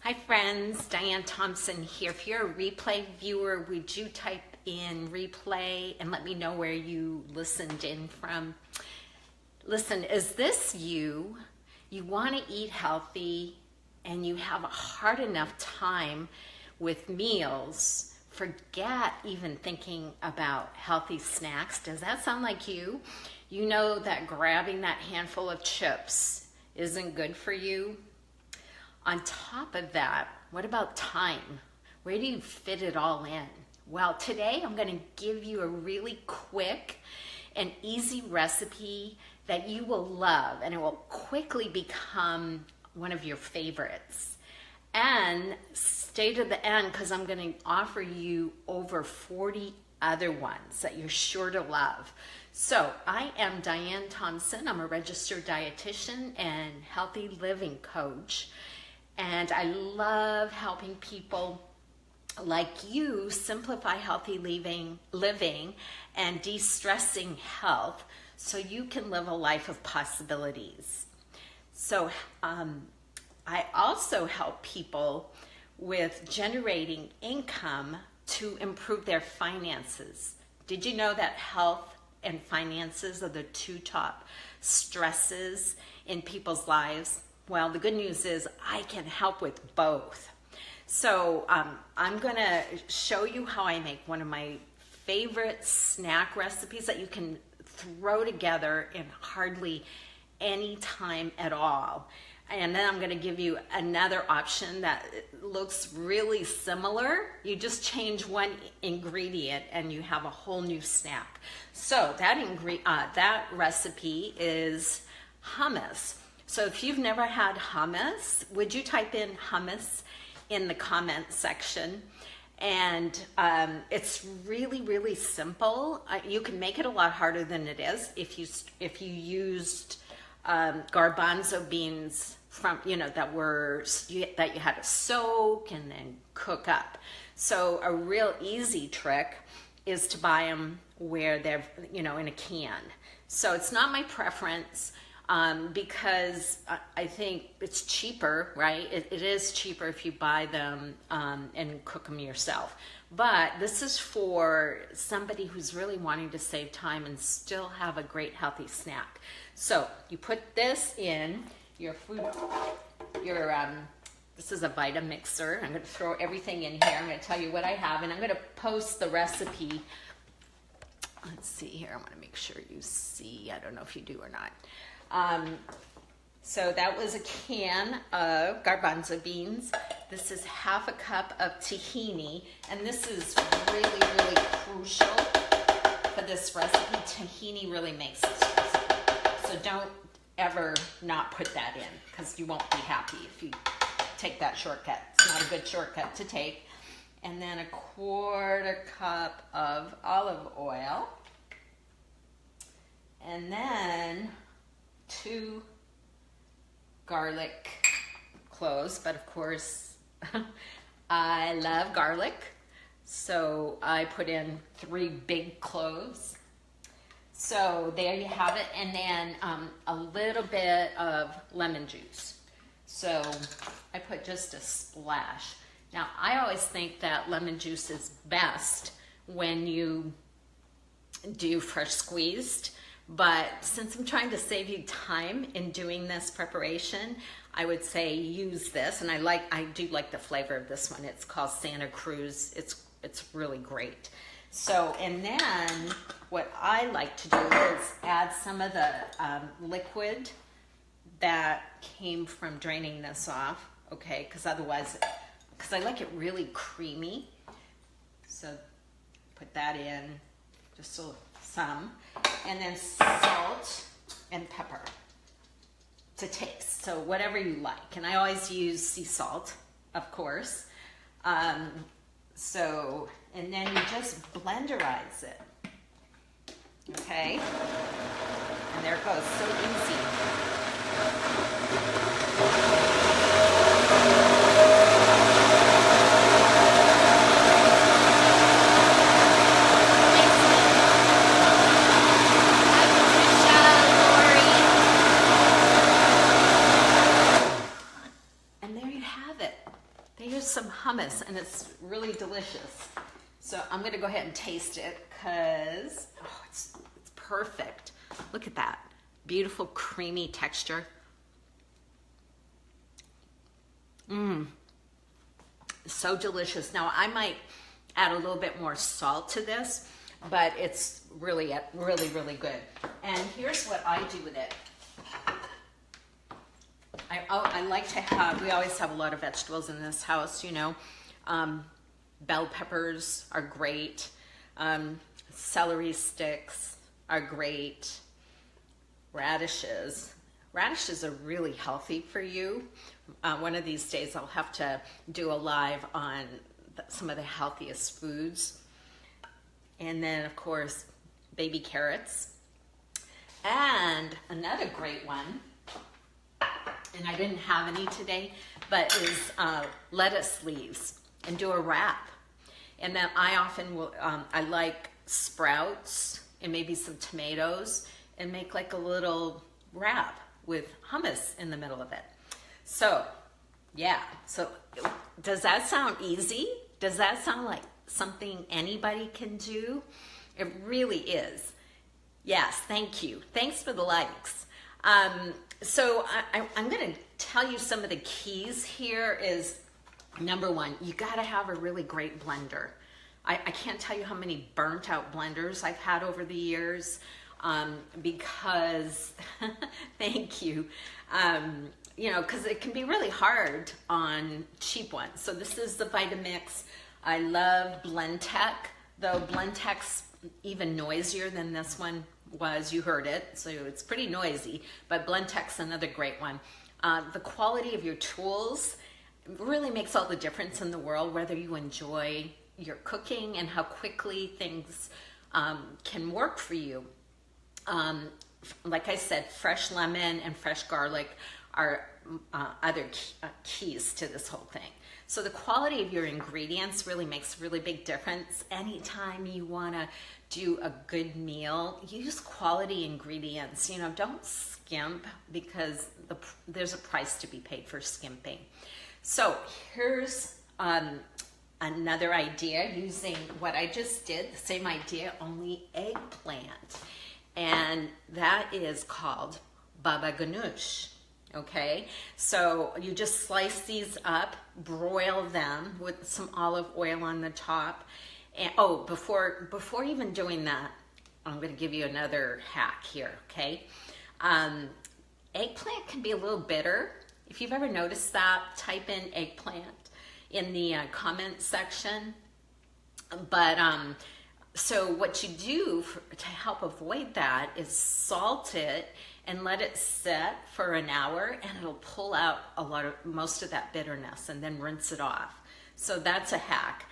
Hi friends, Diane Thompson here. If you're a replay viewer, would you type in replay and let me know where you listened in from? Listen, is this you? You want to eat healthy and you have a hard enough time with meals. Forget even thinking about healthy snacks. Does that sound like you? You know that grabbing that handful of chips isn't good for you. On top of that, what about time? Where do you fit it all in? Well, today I'm going to give you a really quick and easy recipe that you will love, and it will quickly become one of your favorites. And stay to the end because I'm going to offer you over 40 other ones that you're sure to love. So I am Diane Thompson. I'm a registered dietitian and healthy living coach. And I love helping people like you simplify healthy living and de-stressing health so you can live a life of possibilities. So I also help people with generating income to improve their finances. Did you know that health and finances are the two top stresses in people's lives? Well, the good news is I can help with both. So I'm going to show you how I make one of my favorite snack recipes that you can throw together in hardly any time at all. And then I'm going to give you another option that looks really similar. You just change one ingredient and you have a whole new snack. So that recipe is hummus. So if you've never had hummus, would you type in hummus in the comment section? And it's really, really simple. You can make it a lot harder than it is if you used garbanzo beans from that you had to soak and then cook up. So a real easy trick is to buy them where they're in a can. So it's not my preference. Because I think it's cheaper, right? It is cheaper if you buy them and cook them yourself. But this is for somebody who's really wanting to save time and still have a great healthy snack. So you put this in your food, this is a Vitamixer. I'm going to throw everything in here. I'm going to tell you what I have, and I'm going to post the recipe. Let's see here. I want to make sure you see. I don't know if you do or not. So that was a can of garbanzo beans. This is half a cup of tahini, and this is really, really crucial for this recipe. Tahini really makes this recipe. So don't ever not put that in because you won't be happy if you take that shortcut. It's not a good shortcut to take. And then a quarter cup of olive oil. And then 2 garlic cloves, but of course I love garlic, so I put in 3 big cloves. So there you have it, and then a little bit of lemon juice. So I put just a splash. Now I always think that lemon juice is best when you do fresh squeezed. But since I'm trying to save you time in doing this preparation, I would say use this. And I do like the flavor of this one. It's called Santa Cruz. It's really great. So, and then what I like to do is add some of the liquid that came from draining this off. Okay, because I like it really creamy. So put that in, just some. And then salt and pepper to taste. So whatever you like. And I always use sea salt, of course. And then you just blenderize it. Okay? And there it goes. So easy. they use some hummus, and it's really delicious. So I'm gonna go ahead and taste it because it's perfect. Look at that, beautiful creamy texture. So delicious. Now I might add a little bit more salt to this, but it's really good. And here's what I do with it. I like to have, we always have a lot of vegetables in this house, you know. Bell peppers are great. Celery sticks are great. Radishes. Radishes are really healthy for you. One of these days I'll have to do a live on some of the healthiest foods. And then of course, baby carrots. And another great one, and I didn't have any today, but is lettuce leaves, and do a wrap. And then I often will, I like sprouts and maybe some tomatoes and make like a little wrap with hummus in the middle of it. So yeah, so does that sound easy? Does that sound like something anybody can do? It really is. Yes, thank you. Thanks for the likes. So I'm going to tell you some of the keys here is, number one, you got to have a really great blender. I can't tell you how many burnt out blenders I've had over the years because, thank you, you know, because it can be really hard on cheap ones. So this is the Vitamix. I love Blendtec, though Blendtec's even noisier than this one was. You heard it, so it's pretty noisy, but Blendtec's another great one. The quality of your tools really makes all the difference in the world, whether you enjoy your cooking and how quickly things can work for you. Like I said, fresh lemon and fresh garlic are other keys to this whole thing. So the quality of your ingredients really makes a really big difference. Anytime you want to do a good meal, use quality ingredients. You know, don't skimp, because there's a price to be paid for skimping. So here's another idea using what I just did, the same idea, only eggplant. And that is called baba ganoush. Okay, so you just slice these up, broil them with some olive oil on the top. And oh, before even doing that, I'm going to give you another hack here. Okay, eggplant can be a little bitter. If you've ever noticed that, type in eggplant in the comment section. But so what you do to help avoid that is salt it and let it sit for an hour, and it'll pull out most of that bitterness, and then rinse it off. So that's a hack.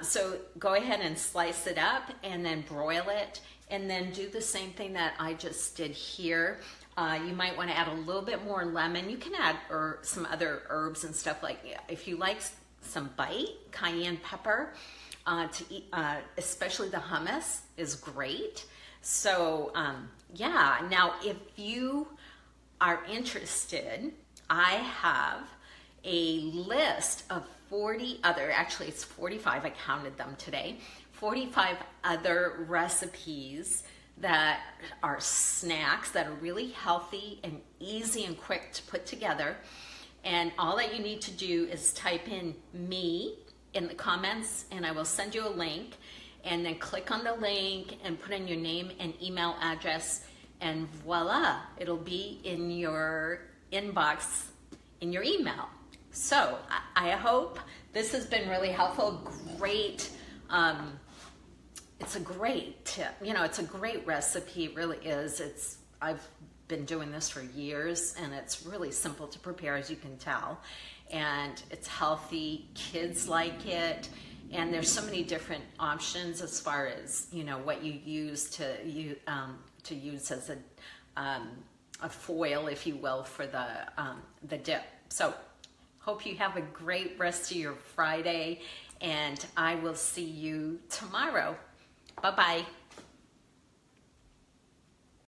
So go ahead and slice it up and then broil it, and then do the same thing that I just did here. You might want to add a little bit more lemon. You can add some other herbs and stuff, like if you like some bite, cayenne pepper to eat, especially the hummus is great. So yeah, now if you are interested, I have a list of 40 other, actually it's 45, I counted them today, 45 other recipes that are snacks that are really healthy and easy and quick to put together. And all that you need to do is type in me in the comments, and I will send you a link, and then click on the link and put in your name and email address, and voila, it'll be in your inbox in your email. So I hope this has been really helpful. Great, it's a great tip. You know, it's a great recipe. It really is. I've been doing this for years, and it's really simple to prepare, as you can tell, and it's healthy. Kids like it, and there's so many different options as far as, you know, what you use to use as a foil, if you will, for the dip. So hope you have a great rest of your Friday, and I will see you tomorrow. Bye-bye.